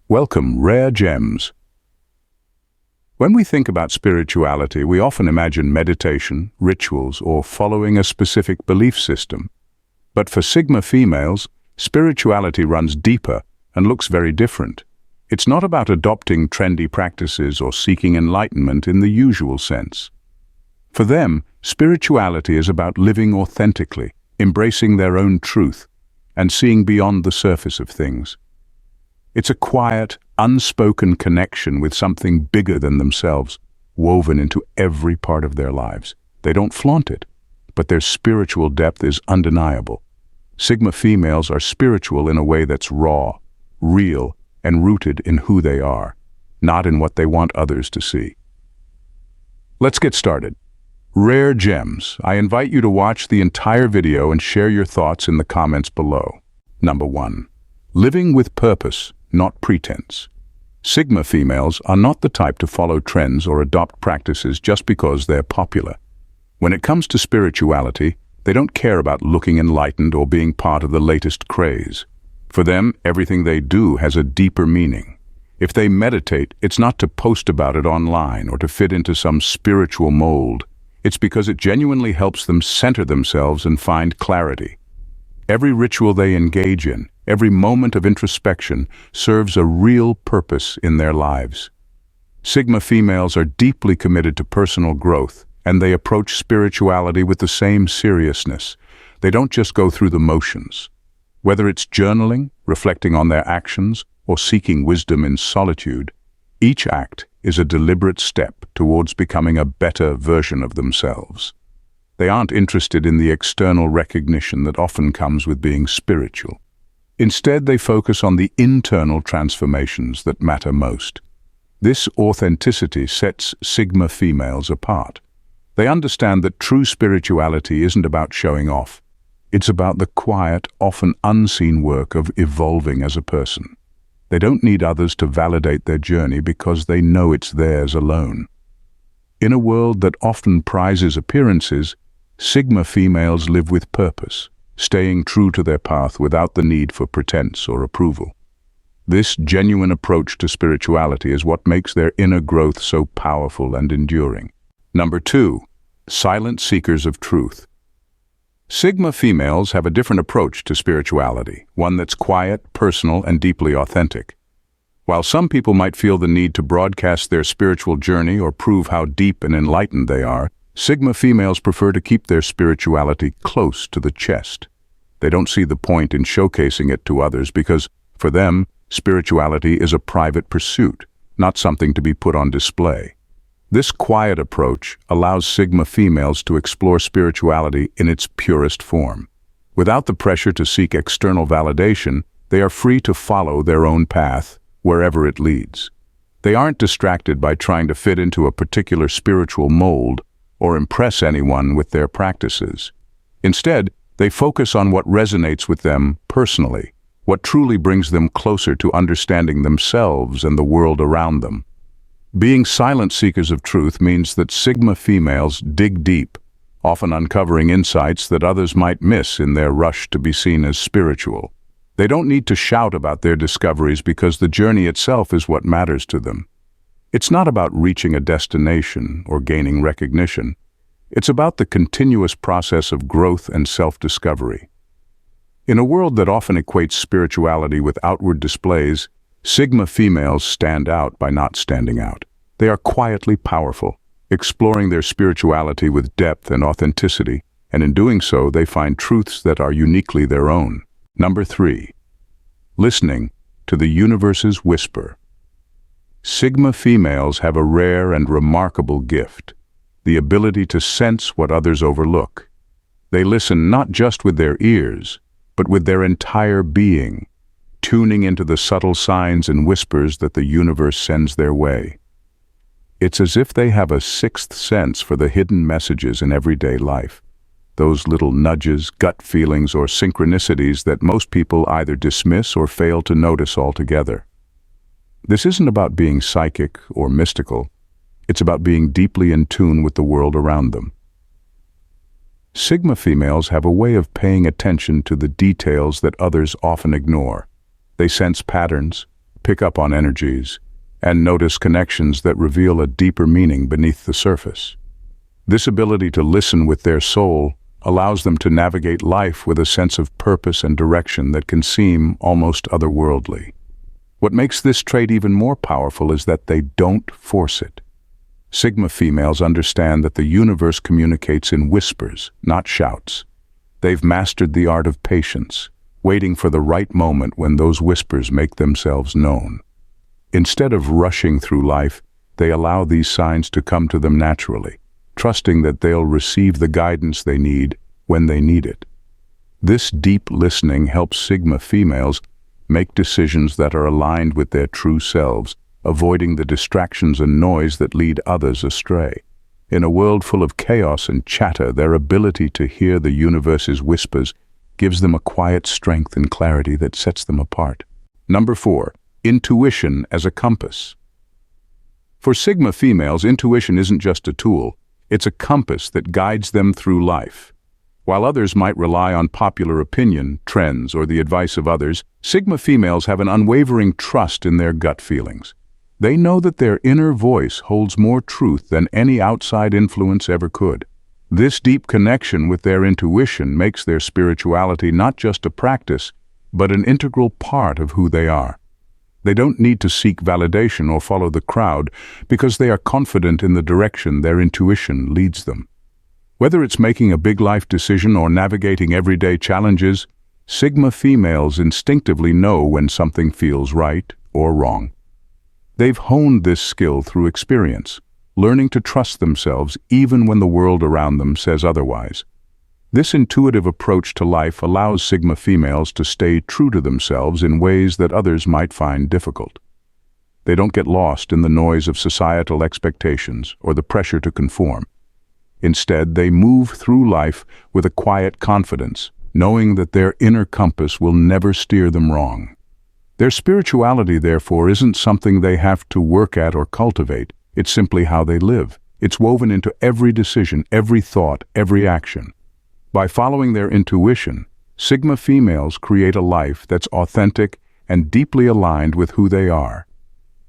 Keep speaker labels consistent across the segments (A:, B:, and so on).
A: Welcome, Rare Gems. When we think about spirituality, we often imagine meditation, rituals, or following a specific belief system. But for Sigma females, spirituality runs deeper and looks very different. It's not about adopting trendy practices or seeking enlightenment in the usual sense. For them, spirituality is about living authentically, embracing their own truth, and seeing beyond the surface of things. It's a quiet, unspoken connection with something bigger than themselves, woven into every part of their lives. They don't flaunt it, but their spiritual depth is undeniable. Sigma females are spiritual in a way that's raw, real, and rooted in who they are, not in what they want others to see. Let's get started. Rare Gems. I invite you to watch the entire video and share your thoughts in the comments below. Number 1. Living with purpose, not pretense. Sigma females are not the type to follow trends or adopt practices just because they're popular. When it comes to spirituality, they don't care about looking enlightened or being part of the latest craze. For them, everything they do has a deeper meaning. If they meditate, it's not to post about it online or to fit into some spiritual mold. It's because it genuinely helps them center themselves and find clarity. Every ritual they engage in, every moment of introspection, serves a real purpose in their lives. Sigma females are deeply committed to personal growth, and they approach spirituality with the same seriousness. They don't just go through the motions. Whether it's journaling, reflecting on their actions, or seeking wisdom in solitude, each act is a deliberate step towards becoming a better version of themselves. They aren't interested in the external recognition that often comes with being spiritual. Instead, they focus on the internal transformations that matter most. This authenticity sets Sigma females apart. They understand that true spirituality isn't about showing off. It's about the quiet, often unseen work of evolving as a person. They don't need others to validate their journey because they know it's theirs alone. In a world that often prizes appearances, Sigma females live with purpose, staying true to their path without the need for pretense or approval. This genuine approach to spirituality is what makes their inner growth so powerful and enduring. Number 2. Silent seekers of truth. Sigma females have a different approach to spirituality, one that's quiet, personal, and deeply authentic. While some people might feel the need to broadcast their spiritual journey or prove how deep and enlightened they are, Sigma females prefer to keep their spirituality close to the chest. They don't see the point in showcasing it to others because, for them, spirituality is a private pursuit, not something to be put on display. This quiet approach allows Sigma females to explore spirituality in its purest form. Without the pressure to seek external validation, they are free to follow their own path, wherever it leads. They aren't distracted by trying to fit into a particular spiritual mold or impress anyone with their practices. Instead, they focus on what resonates with them personally, what truly brings them closer to understanding themselves and the world around them. Being silent seekers of truth means that Sigma females dig deep, often uncovering insights that others might miss in their rush to be seen as spiritual. They don't need to shout about their discoveries because the journey itself is what matters to them. It's not about reaching a destination or gaining recognition. It's about the continuous process of growth and self-discovery. In a world that often equates spirituality with outward displays, Sigma females stand out by not standing out. They are quietly powerful, exploring their spirituality with depth and authenticity, and in doing so, they find truths that are uniquely their own. Number 3. Listening to the universe's whisper. Sigma females have a rare and remarkable gift, the ability to sense what others overlook. They listen not just with their ears, but with their entire being, tuning into the subtle signs and whispers that the universe sends their way. It's as if they have a sixth sense for the hidden messages in everyday life, those little nudges, gut feelings, or synchronicities that most people either dismiss or fail to notice altogether. This isn't about being psychic or mystical. It's about being deeply in tune with the world around them. Sigma females have a way of paying attention to the details that others often ignore. They sense patterns, pick up on energies and notice connections that reveal a deeper meaning beneath the surface. This ability to listen with their soul allows them to navigate life with a sense of purpose and direction that can seem almost otherworldly. What makes this trait even more powerful is that they don't force it. Sigma females understand that the universe communicates in whispers, not shouts. They've mastered the art of patience, waiting for the right moment when those whispers make themselves known. Instead of rushing through life, they allow these signs to come to them naturally, trusting that they'll receive the guidance they need when they need it. This deep listening helps Sigma females make decisions that are aligned with their true selves, avoiding the distractions and noise that lead others astray. In a world full of chaos and chatter, their ability to hear the universe's whispers gives them a quiet strength and clarity that sets them apart. Number 4. Intuition as a compass. For Sigma females, intuition isn't just a tool, it's a compass that guides them through life. While others might rely on popular opinion, trends, or the advice of others, Sigma females have an unwavering trust in their gut feelings. They know that their inner voice holds more truth than any outside influence ever could. This deep connection with their intuition makes their spirituality not just a practice, but an integral part of who they are. They don't need to seek validation or follow the crowd because they are confident in the direction their intuition leads them. Whether it's making a big life decision or navigating everyday challenges, Sigma females instinctively know when something feels right or wrong. They've honed this skill through experience, learning to trust themselves even when the world around them says otherwise. This intuitive approach to life allows Sigma females to stay true to themselves in ways that others might find difficult. They don't get lost in the noise of societal expectations or the pressure to conform. Instead, they move through life with a quiet confidence, knowing that their inner compass will never steer them wrong. Their spirituality, therefore, isn't something they have to work at or cultivate. It's simply how they live. It's woven into every decision, every thought, every action. By following their intuition, Sigma females create a life that's authentic and deeply aligned with who they are.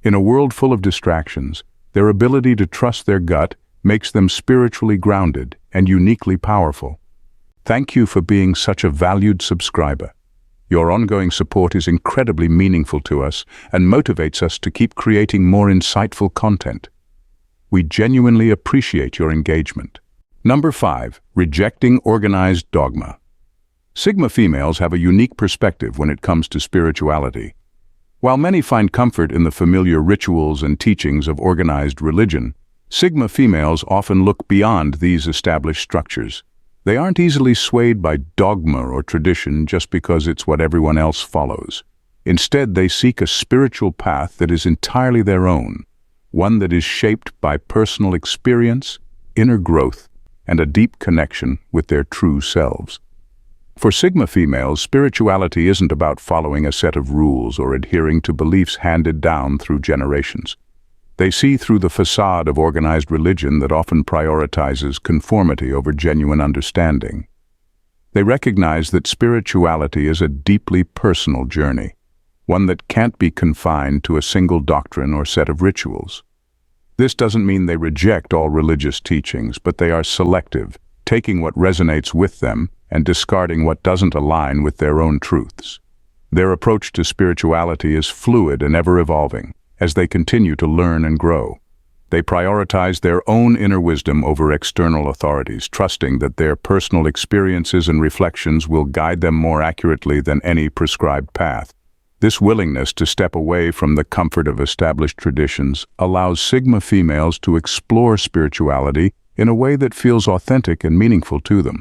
A: In a world full of distractions, their ability to trust their gut makes them spiritually grounded and uniquely powerful. Thank you for being such a valued subscriber. Your ongoing support is incredibly meaningful to us and motivates us to keep creating more insightful content. We genuinely appreciate your engagement. Number 5. Rejecting organized dogma. Sigma females have a unique perspective when it comes to spirituality. While many find comfort in the familiar rituals and teachings of organized religion, Sigma females often look beyond these established structures. They aren't easily swayed by dogma or tradition just because it's what everyone else follows. Instead, they seek a spiritual path that is entirely their own, one that is shaped by personal experience, inner growth, and a deep connection with their true selves. For Sigma females, spirituality isn't about following a set of rules or adhering to beliefs handed down through generations. They see through the facade of organized religion that often prioritizes conformity over genuine understanding. They recognize that spirituality is a deeply personal journey, one that can't be confined to a single doctrine or set of rituals. This doesn't mean they reject all religious teachings, but they are selective, taking what resonates with them and discarding what doesn't align with their own truths. Their approach to spirituality is fluid and ever-evolving, as they continue to learn and grow. They prioritize their own inner wisdom over external authorities, trusting that their personal experiences and reflections will guide them more accurately than any prescribed path. This willingness to step away from the comfort of established traditions allows Sigma females to explore spirituality in a way that feels authentic and meaningful to them.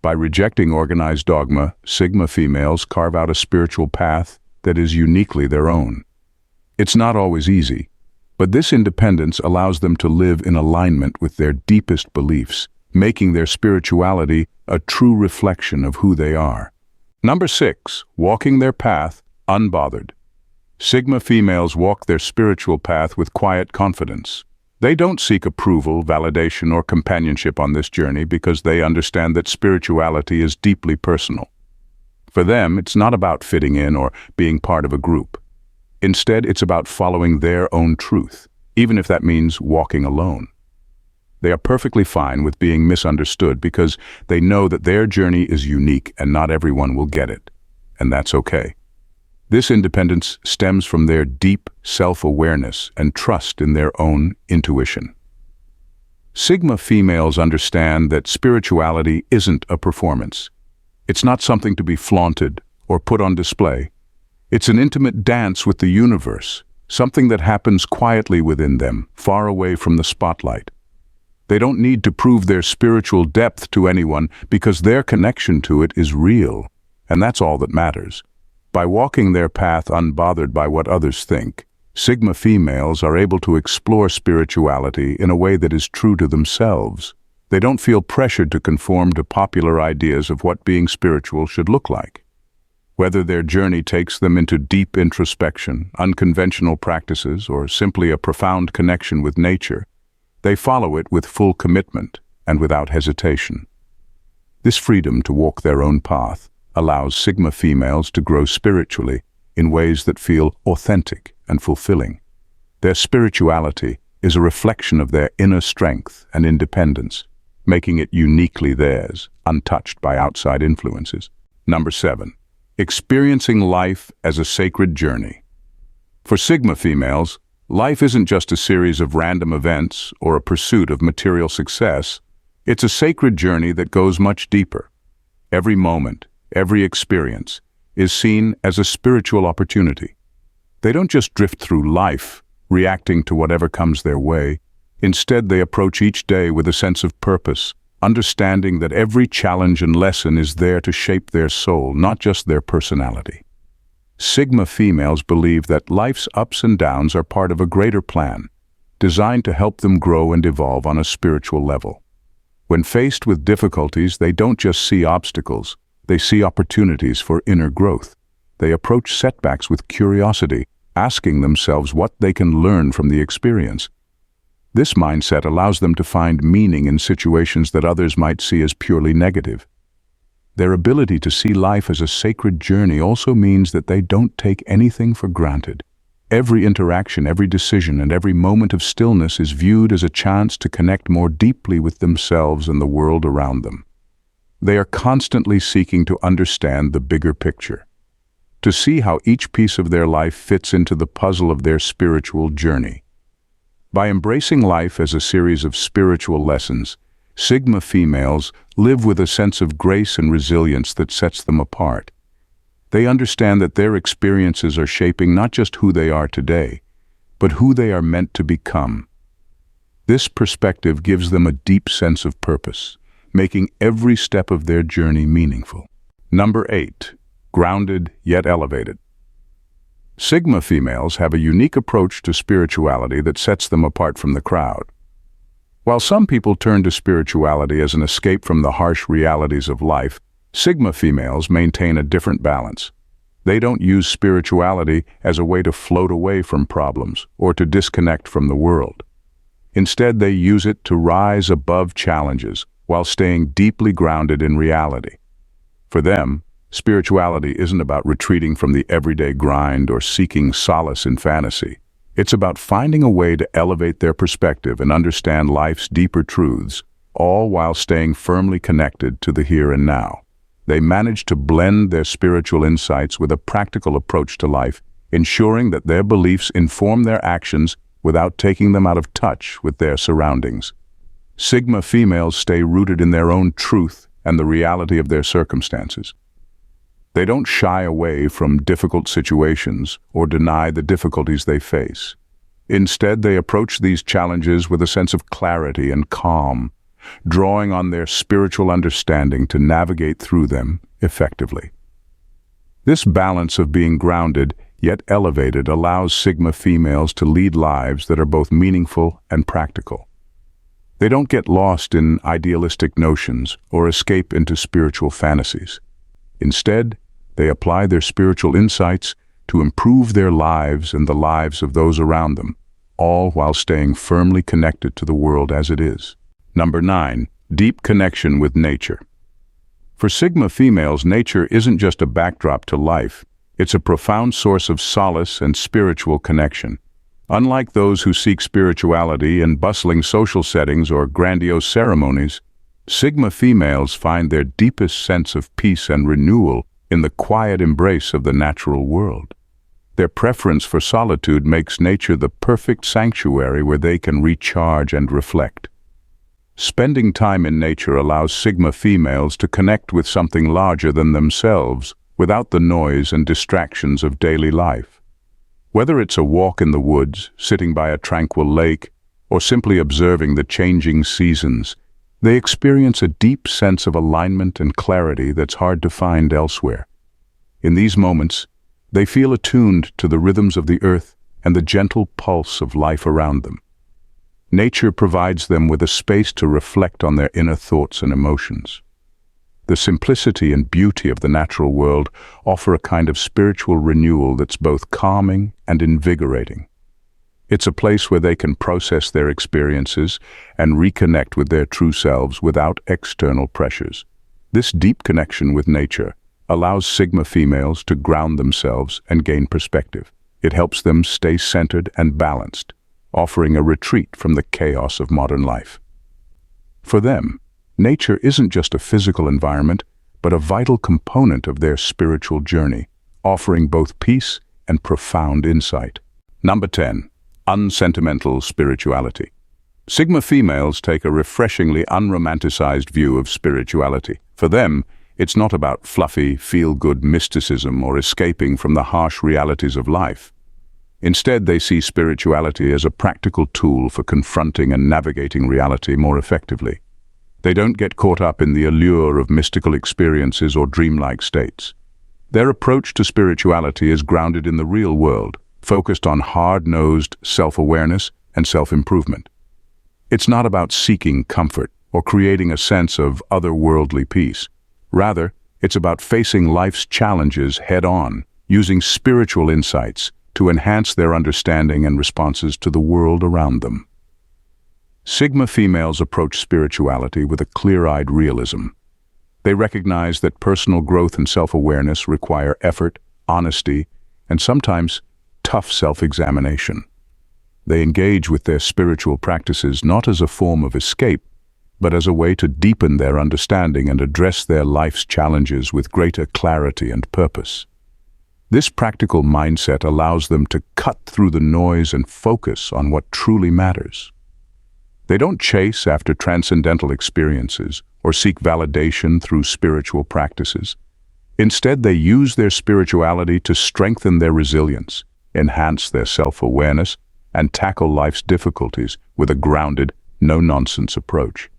A: By rejecting organized dogma, Sigma females carve out a spiritual path that is uniquely their own. It's not always easy, but this independence allows them to live in alignment with their deepest beliefs, making their spirituality a true reflection of who they are. Number 6. Walking their path, unbothered. Sigma females walk their spiritual path with quiet confidence. They don't seek approval, validation, or companionship on this journey because they understand that spirituality is deeply personal. For them, it's not about fitting in or being part of a group. Instead, it's about following their own truth, even if that means walking alone. They are perfectly fine with being misunderstood because they know that their journey is unique and not everyone will get it. And that's okay. This independence stems from their deep self-awareness and trust in their own intuition. Sigma females understand that spirituality isn't a performance. It's not something to be flaunted or put on display. It's an intimate dance with the universe, something that happens quietly within them, far away from the spotlight. They don't need to prove their spiritual depth to anyone because their connection to it is real, and that's all that matters. By walking their path unbothered by what others think, Sigma females are able to explore spirituality in a way that is true to themselves. They don't feel pressured to conform to popular ideas of what being spiritual should look like. Whether their journey takes them into deep introspection, unconventional practices, or simply a profound connection with nature, they follow it with full commitment and without hesitation. This freedom to walk their own path allows Sigma females to grow spiritually in ways that feel authentic and fulfilling. Their spirituality is a reflection of their inner strength and independence, making it uniquely theirs, untouched by outside influences. Number 7. Experiencing life as a sacred journey. For Sigma females, life isn't just a series of random events or a pursuit of material success. It's a sacred journey that goes much deeper. Every moment, every experience, is seen as a spiritual opportunity. They don't just drift through life, reacting to whatever comes their way. Instead, they approach each day with a sense of purpose, understanding that every challenge and lesson is there to shape their soul, not just their personality. Sigma females believe that life's ups and downs are part of a greater plan, designed to help them grow and evolve on a spiritual level. When faced with difficulties, they don't just see obstacles, they see opportunities for inner growth. They approach setbacks with curiosity, asking themselves what they can learn from the experience. This mindset allows them to find meaning in situations that others might see as purely negative. Their ability to see life as a sacred journey also means that they don't take anything for granted. Every interaction, every decision, and every moment of stillness is viewed as a chance to connect more deeply with themselves and the world around them. They are constantly seeking to understand the bigger picture, to see how each piece of their life fits into the puzzle of their spiritual journey. By embracing life as a series of spiritual lessons, Sigma females live with a sense of grace and resilience that sets them apart. They understand that their experiences are shaping not just who they are today, but who they are meant to become. This perspective gives them a deep sense of purpose, making every step of their journey meaningful. Number 8. Grounded yet elevated. Sigma females have a unique approach to spirituality that sets them apart from the crowd. While some people turn to spirituality as an escape from the harsh realities of life, Sigma females maintain a different balance. They don't use spirituality as a way to float away from problems or to disconnect from the world. Instead, they use it to rise above challenges while staying deeply grounded in reality. For them, spirituality isn't about retreating from the everyday grind or seeking solace in fantasy. It's about finding a way to elevate their perspective and understand life's deeper truths, all while staying firmly connected to the here and now. They manage to blend their spiritual insights with a practical approach to life, ensuring that their beliefs inform their actions without taking them out of touch with their surroundings. Sigma females stay rooted in their own truth and the reality of their circumstances. They don't shy away from difficult situations or deny the difficulties they face. Instead, they approach these challenges with a sense of clarity and calm, drawing on their spiritual understanding to navigate through them effectively. This balance of being grounded yet elevated allows Sigma females to lead lives that are both meaningful and practical. They don't get lost in idealistic notions or escape into spiritual fantasies. Instead, they apply their spiritual insights to improve their lives and the lives of those around them, all while staying firmly connected to the world as it is. Number 9. Deep connection with nature. For Sigma females, nature isn't just a backdrop to life, It's a profound source of solace and spiritual connection. Unlike those who seek spirituality in bustling social settings or grandiose ceremonies, Sigma females find their deepest sense of peace and renewal in the quiet embrace of the natural world. Their preference for solitude makes nature the perfect sanctuary where they can recharge and reflect. Spending time in nature allows Sigma females to connect with something larger than themselves without the noise and distractions of daily life. Whether it's a walk in the woods, sitting by a tranquil lake, or simply observing the changing seasons, they experience a deep sense of alignment and clarity that's hard to find elsewhere. In these moments, they feel attuned to the rhythms of the earth and the gentle pulse of life around them. Nature provides them with a space to reflect on their inner thoughts and emotions. The simplicity and beauty of the natural world offer a kind of spiritual renewal that's both calming and invigorating. It's a place where they can process their experiences and reconnect with their true selves without external pressures. This deep connection with nature allows Sigma females to ground themselves and gain perspective. It helps them stay centered and balanced, offering a retreat from the chaos of modern life. For them, nature isn't just a physical environment, but a vital component of their spiritual journey, offering both peace and profound insight. Number 10. Unsentimental Spirituality. Sigma females take a refreshingly unromanticized view of spirituality. For them, it's not about fluffy, feel-good mysticism or escaping from the harsh realities of life. Instead, they see spirituality as a practical tool for confronting and navigating reality more effectively. They don't get caught up in the allure of mystical experiences or dreamlike states. Their approach to spirituality is grounded in the real world, focused on hard-nosed self-awareness and self-improvement. It's not about seeking comfort or creating a sense of otherworldly peace. Rather, it's about facing life's challenges head-on, using spiritual insights to enhance their understanding and responses to the world around them. Sigma females approach spirituality with a clear-eyed realism. They recognize that personal growth and self-awareness require effort, honesty, and sometimes tough self-examination. They engage with their spiritual practices not as a form of escape, but as a way to deepen their understanding and address their life's challenges with greater clarity and purpose. This practical mindset allows them to cut through the noise and focus on what truly matters. They don't chase after transcendental experiences or seek validation through spiritual practices. Instead, they use their spirituality to strengthen their resilience, enhance their self-awareness, and tackle life's difficulties with a grounded, no-nonsense approach.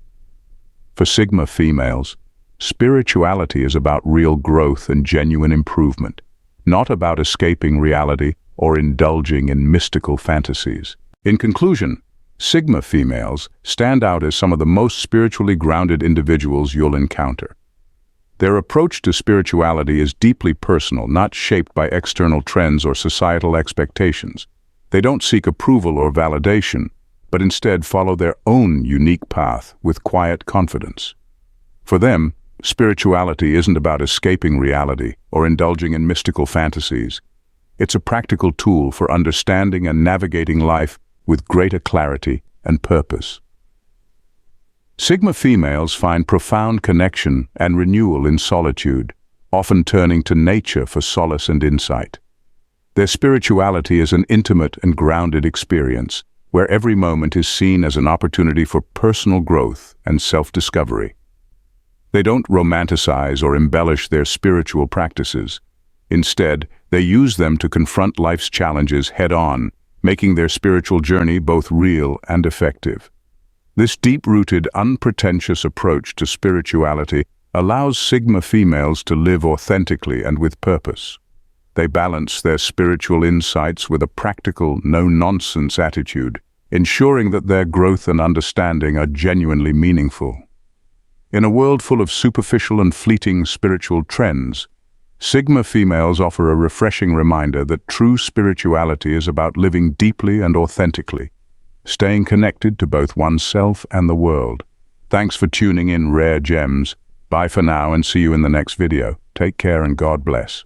A: For Sigma females, spirituality is about real growth and genuine improvement, not about escaping reality or indulging in mystical fantasies. In conclusion, Sigma females stand out as some of the most spiritually grounded individuals you'll encounter. Their approach to spirituality is deeply personal, not shaped by external trends or societal expectations. They don't seek approval or validation, but instead follow their own unique path with quiet confidence. For them, spirituality isn't about escaping reality or indulging in mystical fantasies. It's a practical tool for understanding and navigating life with greater clarity and purpose. Sigma females find profound connection and renewal in solitude, often turning to nature for solace and insight. Their spirituality is an intimate and grounded experience, where every moment is seen as an opportunity for personal growth and self-discovery. They don't romanticize or embellish their spiritual practices. Instead, they use them to confront life's challenges head-on, making their spiritual journey both real and effective. This deep-rooted, unpretentious approach to spirituality allows Sigma females to live authentically and with purpose. They balance their spiritual insights with a practical, no-nonsense attitude, ensuring that their growth and understanding are genuinely meaningful. In a world full of superficial and fleeting spiritual trends, Sigma females offer a refreshing reminder that true spirituality is about living deeply and authentically, staying connected to both oneself and the world. Thanks for tuning in, Rare Gems. Bye for now and see you in the next video. Take care and God bless.